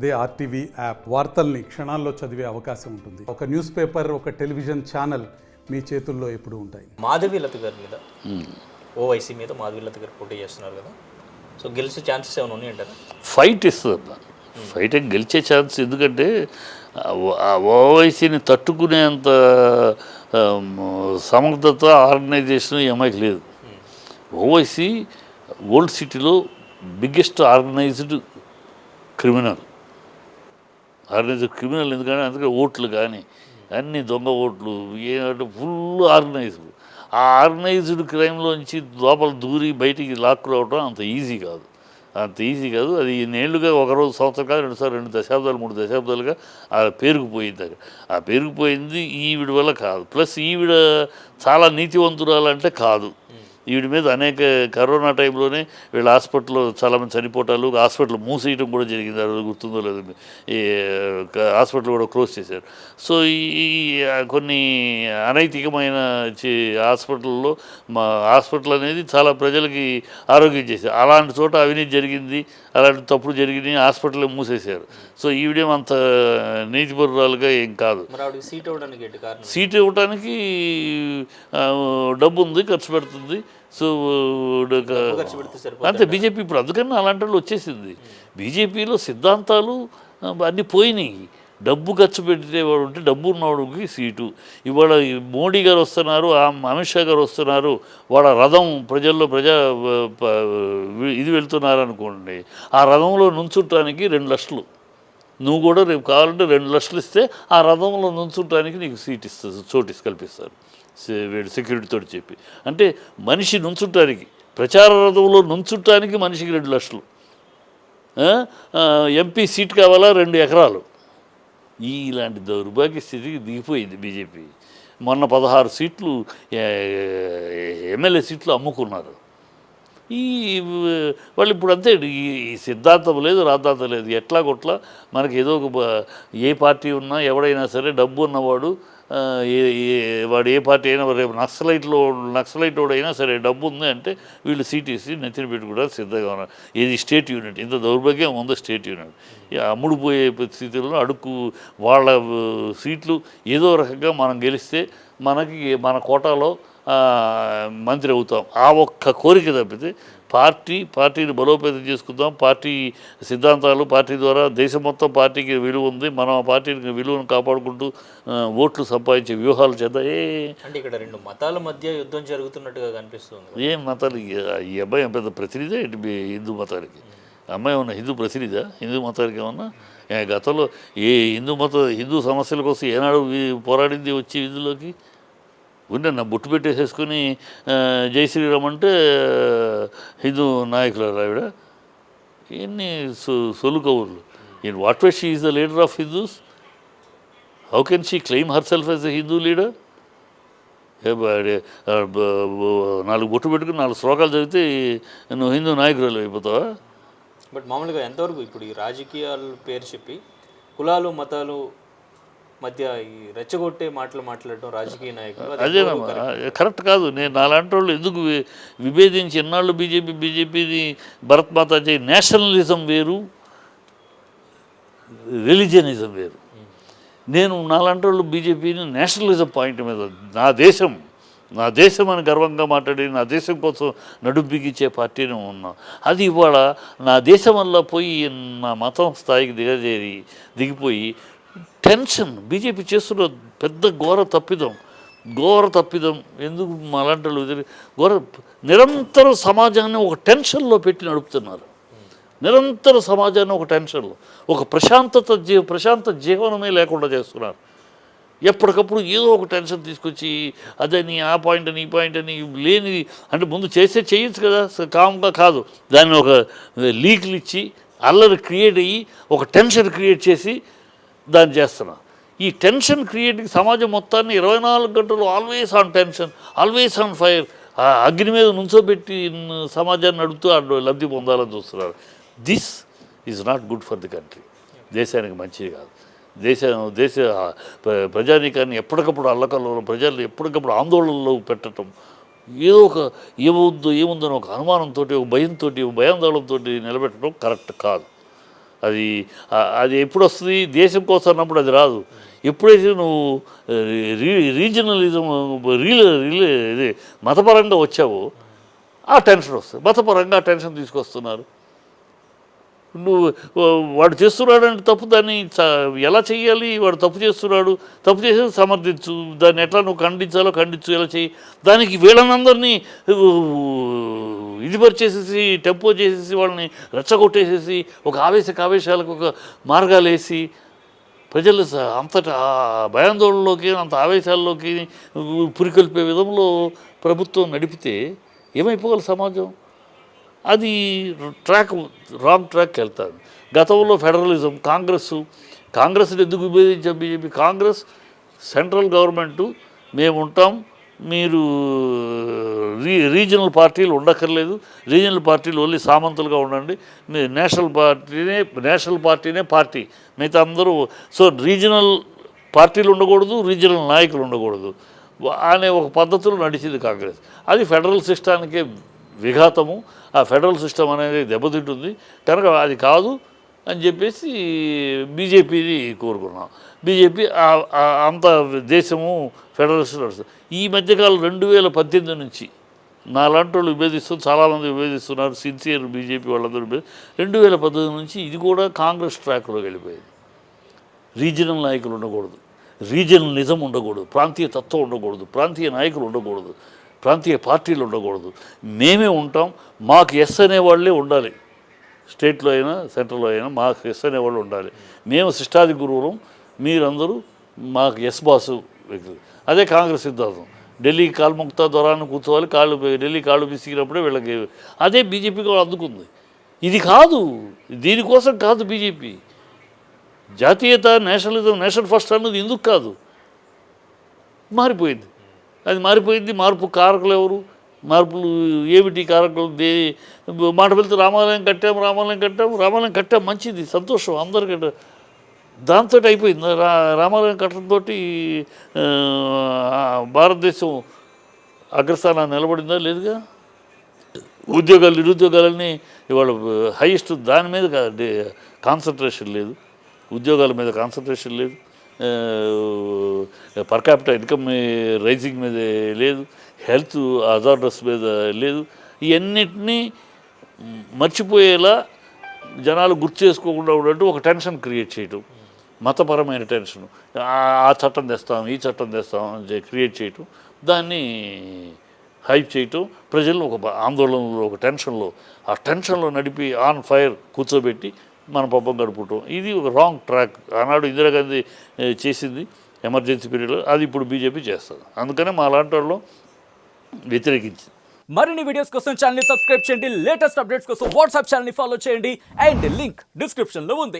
అదే RTV app వార్తల్ని క్షణాల్లో చదివే అవకాశం ఉంటుంది. ఒక న్యూస్ పేపర్, ఒక టెలివిజన్ ఛానల్ మీ చేతుల్లో ఎప్పుడూ ఉంటాయి. మాధవీలత గారి మీద ఓవైసీ మీద మాధవీలత గారు పోటీ చేస్తున్నారు కదా, సో గెలిచే ఛాన్సెస్ ఏమైనా ఉన్నాయంటారా? ఫైట్ ఇస్తుంది, ఫైట్ గెలిచే ఛాన్స్. ఎందుకంటే ఓవైసీని తట్టుకునేంత సమర్థత ఆర్గనైజేషన్ ఎంఐకి లేదు. ఓవైసీ ఓల్డ్ సిటీలో బిగ్గెస్ట్ ఆర్గనైజ్డ్ క్రిమినల్ ఎందుకంటే అందుకే ఓట్లు కానీ అన్ని దొంగ ఓట్లు ఏంటంటే ఫుల్ ఆర్గనైజ్డ్. ఆ ఆర్గనైజ్డ్ క్రైమ్లోంచి లోపల దూరి బయటికి లాక్కురావడం అంత ఈజీ కాదు. అది నేళ్లుగా ఒకరోజు సంవత్సరం కాదు, 2 దశాబ్దాలు 3 దశాబ్దాలుగా ఆ పేరుకుపోయింది. ఆ పేరుకుపోయింది ఈవిడ వల్ల కాదు. ప్లస్ ఈవిడ చాలా నీతివంతురాలంటే కాదు. వీడి మీద అనేక కరోనా టైంలోనే వీళ్ళ హాస్పిటల్లో చాలామంది చనిపోవటాలు, హాస్పిటల్ మూసేయడం కూడా జరిగింది. అది గుర్తుందో లేదు, ఈ హాస్పిటల్ కూడా క్లోజ్ చేశారు. సో ఈ కొన్ని అనైతికమైన హాస్పిటల్లో హాస్పిటల్ అనేది చాలా ప్రజలకి ఆరోగ్యం చేశారు. అలాంటి చోట అవినీతి జరిగింది, అలాంటి తప్పుడు జరిగింది, హాస్పిటల్ మూసేశారు. సో ఈవిడేం అంత నీతిపరురాలుగా ఏం కాదు. సీట్ ఇవ్వడానికి డబ్బు ఉంది, ఖర్చు పెడుతుంది. సో అంతే బీజేపీ ఇప్పుడు అందుకని అలాంటి వాళ్ళు వచ్చేసింది. బీజేపీలో సిద్ధాంతాలు అన్నీ పోయినాయి. డబ్బు ఖర్చు పెట్టేవాడు ఉంటే డబ్బు ఉన్నవాడికి సీటు. ఇవాళ మోడీ గారు వస్తున్నారు, అమిత్ షా గారు వస్తున్నారు, వాళ్ళ రథం ప్రజల్లో ఇది వెళ్తున్నారు అనుకోండి. ఆ రథంలో నుంచుంటానికి 2 లక్షలు. నువ్వు కూడా రేపు కావాలంటే 2 లక్షలు ఇస్తే ఆ రథంలో నుంచుంటానికి నీకు సీట్ ఇస్తుంది, చోటు కల్పిస్తారు వీడు సెక్యూరిటీతో చెప్పి. అంటే మనిషి నుంచుంటానికి, ప్రచార రథంలో నుంచుంటానికి మనిషికి 2 లక్షలు. ఎంపీ సీట్ కావాలా 2 ఎకరాలు. ఇలాంటి దౌర్భాగ్య స్థితికి దిగిపోయింది బీజేపీ. మొన్న 16 సీట్లు ఎమ్మెల్యే సీట్లు అమ్ముకున్నారు. వాళ్ళు ఇప్పుడు అంతే, ఈ సిద్ధాంతం లేదు, రాద్ధాంతం లేదు. ఎట్లా కొట్లా మనకి ఏదో ఒక ఏ పార్టీ ఉన్నా ఎవడైనా సరే డబ్బు ఉన్నవాడు, వాడు ఏ పార్టీ అయినా, రేపు నక్సలైట్ వాడైనా సరే డబ్బు ఉంది అంటే వీళ్ళు సీట్ ఇసి నెత్తిన పెట్టుకోవడానికి సిద్ధంగా ఉన్నారు. ఇది స్టేట్ యూనిట్, ఇంత దౌర్భాగ్యం ఉందో స్టేట్ యూనిట్. అమ్ముడుపోయే స్థితిలో అడుక్కు వాళ్ళ సీట్లు ఏదో రకంగా మనం గెలిస్తే మనకి మన కోటాలో మంత్రి అవుతాం. ఆ ఒక్క కోరిక తప్పితే పార్టీని బలోపేతం చేసుకుందాం, పార్టీ సిద్ధాంతాలు, పార్టీ ద్వారా దేశం మొత్తం పార్టీకి విలువ ఉంది, మనం ఆ పార్టీకి విలువను కాపాడుకుంటూ ఓట్లు సంపాదించే వ్యూహాలు చేద్దాం. అంటే ఇక్కడ 2 మతాల మధ్య యుద్ధం జరుగుతున్నట్టుగా కనిపిస్తుంది. ఏం మతాలు? ఈ అబ్బాయి పెద్ద ప్రతినిధే హిందూ మతానికి. అమ్మాయి ఏమన్నా హిందూ ప్రతినిధా? హిందూ మతానికి ఏమన్నా గతంలో ఏ హిందూ సమస్యల కోసం ఏనాడు పోరాడింది వచ్చి ఇందులోకి ఉన్న బొట్టు పెట్టేసేసుకుని జై శ్రీరామ్ అంటే హిందూ నాయకులు ఆవిడ. ఎన్ని సొలు కవులు. In what way she is the leader of Hindus? How can she claim her self as a Hindu leader? 4 బొట్టు పెట్టుకుని 4 శ్లోకాలు చదివితే నువ్వు హిందూ నాయకురాలు అయిపోతావా? బట్ మామూలుగా ఎంతవరకు ఇప్పుడు ఈ రాజకీయాల పేరు చెప్పి కులాలు మతాలు మధ్య ఈ రెచ్చగొట్టే మాటలు మాట్లాడటం రాజకీయ నాయకులు అదేనమ్మా, కరెక్ట్ కాదు. నేను నాలాంటి వాళ్ళు ఎందుకు విభేదించి ఎన్నాళ్ళు బీజేపీని భరత్ మాతా చేయి. నేషనలిజం వేరు, రిలీజియనిజం వేరు. నేను నాలాంటి వాళ్ళు బీజేపీని నేషనలిజం పాయింట్ మీద నా దేశం అని గర్వంగా మాట్లాడి నా దేశం కోసం నడుంబిగించే పార్టీని ఉన్నా. అది ఇవాళ నా దేశం వల్ల పోయి నా మతం స్థాయికి దిగిపోయి టెన్షన్. బీజేపీ చేస్తున్న పెద్ద ఘోర తప్పిదం. ఎందుకు అలాంటి నిరంతర సమాజాన్ని ఒక టెన్షన్లో పెట్టి నడుపుతున్నారు. నిరంతర సమాజాన్ని ఒక టెన్షన్లో, ఒక ప్రశాంత జీవనమే లేకుండా చేస్తున్నారు. ఎప్పటికప్పుడు ఏదో ఒక టెన్షన్ తీసుకొచ్చి అదని ఆ పాయింట్ అని ఈ పాయింట్ అని లేని, అంటే ముందు చేయొచ్చు కదా, కామ్గా కాదు. దాన్ని ఒక లీక్లు ఇచ్చి అల్లరి క్రియేట్ అయ్యి ఒక టెన్షన్ క్రియేట్ చేసి దాన్ని చేస్తున్నా. ఈ టెన్షన్ క్రియేటింగ్ సమాజం మొత్తాన్ని 24 గంటలు always on tension, always on fire, అగ్ని మీద నుంచోబెట్టి సమాజాన్ని నడుపుతూ లబ్ధి పొందాలని చూస్తున్నారు. This is not good for the country. దేశానికి మంచిది కాదు. దేశ ప్రజానీకాన్ని ఎప్పటికప్పుడు అల్లకల్లో, ప్రజల్ని ఎప్పటికప్పుడు ఆందోళనలో పెట్టడం, ఏదో ఒక ఏముందని ఒక అనుమానంతో, ఒక భయంతో, భయాందోళనతో నిలబెట్టడం కరెక్ట్ కాదు. అది ఎప్పుడు వస్తుంది? దేశం కోసం అన్నప్పుడు అది రాదు. ఎప్పుడైతే నువ్వు రీజనలిజం ఇది మతపరంగా వచ్చావో ఆ టెన్షన్ వస్తుంది. మతపరంగా ఆ టెన్షన్ తీసుకొస్తున్నారు. నువ్వు వాడు చేస్తున్నాడంటే తప్పు, దాన్ని ఎలా చెయ్యాలి? వాడు తప్పు చేస్తున్నాడు, తప్పు చేసేది సమర్థించు, దాన్ని ఎట్లా నువ్వు ఖండించాలో ఖండించు, ఎలా చెయ్యి. దానికి వీళ్ళనందరినీ ఇది పరిచేసేసి టెంపో చేసేసి వాళ్ళని రెచ్చగొట్టేసేసి ఒక ఆవేశాలకు ఒక మార్గాలు వేసి ప్రజలు అంతటా భయాందోళనలోకి అంత ఆవేశాల్లోకి పురికొల్పే విధంలో ప్రభుత్వం నడిపితే ఏమైపోగల సమాజం? అది రాంగ్ ట్రాక్కి వెళ్తారు. గతంలో ఫెడరలిజం, కాంగ్రెస్ని ఎందుకు విభేదించాం బీజేపీ? కాంగ్రెస్ సెంట్రల్ గవర్నమెంటు మేము ఉంటాం, మీరు రీజనల్ పార్టీలు ఉండక్కర్లేదు, రీజనల్ పార్టీలు ఓన్లీ సామంతులుగా ఉండండి, మీరు నేషనల్ పార్టీనే పార్టీ, మిగతా అందరూ. సో రీజనల్ పార్టీలు ఉండకూడదు, రీజనల్ నాయకులు ఉండకూడదు అనే ఒక పద్ధతిలో నడిచింది కాంగ్రెస్. అది ఫెడరల్ సిస్టానికే విఘాతము. ఆ ఫెడరల్ సిస్టమ్ అనేది దెబ్బతింటుంది కనుక అది కాదు అని చెప్పేసి బీజేపీని కోరుకున్నాం. బీజేపీ అంత దేశము ఫెడరలిస్ట్ నడుస్తుంది. ఈ మధ్యకాలం 2018 నుంచి నాలాంటి వాళ్ళు విభేదిస్తున్నారు, చాలామంది విభేదిస్తున్నారు, సిన్సియర్ బీజేపీ వాళ్ళందరూ 2018 నుంచి ఇది కూడా కాంగ్రెస్ ట్రాక్లోకి వెళ్ళిపోయింది. రీజనల్ నాయకులు ఉండకూడదు, రీజనల్ నిజం ఉండకూడదు, ప్రాంతీయ తత్వం ఉండకూడదు, ప్రాంతీయ నాయకులు ఉండకూడదు, ప్రాంతీయ పార్టీలు ఉండకూడదు, మేమే ఉంటాం, మాకు ఎస్ అనేవాళ్ళే ఉండాలి. స్టేట్లో అయినా సెంట్రల్లో అయినా మాకు ఎస్ అనేవాళ్ళు ఉండాలి. మేము శిష్టాది గురువులం, మీరందరూ మాకు ఎస్ బాసు వ్యక్తులు. అదే కాంగ్రెస్ సిద్ధాంతం. ఢిల్లీకి కాలు ముక్తా దొరాన్ని కూర్చోవాలి, ఢిల్లీ కాళ్ళు పిసికినప్పుడే వీళ్ళకి. అదే బీజేపీ కూడా అందుకుంది. ఇది కాదు, దీనికోసం కాదు బీజేపీ. జాతీయత, నేషనలిజం, నేషన్ ఫస్ట్ అన్నది ఎందుకు కాదు? మారిపోయింది. అది మారిపోయింది. మార్పు కారకులు ఎవరు? మార్పులు ఏమిటి కారకులు? మాట వెళ్తే రామాలయం కట్టాం, మంచిది, సంతోషం అందరికంటే. దాంతో అయిపోయింది. రామాలయం కట్టడంతో భారతదేశం అగ్రస్థానాన్ని నిలబడిందా? లేదుగా. నిరుద్యోగాలని ఇవాళ హైయెస్ట్ దాని మీద కాన్సన్ట్రేషన్ లేదు, ఉద్యోగాల మీద కాన్సన్ట్రేషన్ లేదు, పర్ క్యాపిటల్ ఇన్కమ్ రైజింగ్ మీద లేదు, హెల్త్ అజార్డర్స్ మీద లేదు. ఇవన్నిటినీ మర్చిపోయేలా జనాలు గుర్తు చేసుకోకుండా ఉన్నట్టు ఒక టెన్షన్ క్రియేట్ చేయటం, మతపరమైన టెన్షన్. ఆ చట్టం తెస్తాం, ఈ చట్టం తెస్తాం అని క్రియేట్ చేయటం, దాన్ని హైప్ చేయటం, ప్రజలను ఒక ఆందోళనలో, ఒక టెన్షన్లో, ఆ టెన్షన్లో నడిపి ఆన్ ఫైర్ కూర్చోబెట్టి మన పబ్బం గడుపుతాం. ఇది ఒక రాంగ్ ట్రాక్. ఆనాడు ఇందిరాగాంధీ చేసింది ఎమర్జెన్సీ పీరియడ్లో, అది ఇప్పుడు బీజేపీ చేస్తుంది. అందుకనే మా లాంటి వాళ్ళు వ్యతిరేకించింది. మరిన్ని వీడియోస్ కోసం ఛానల్ ని సబ్స్క్రైబ్ చేయండి, లేటెస్ట్ అప్డేట్స్ కోసం వాట్సాప్ ఛానల్ ని ఫాలో చేయండి, అండ్ లింక్ డిస్క్రిప్షన్ లో ఉంది.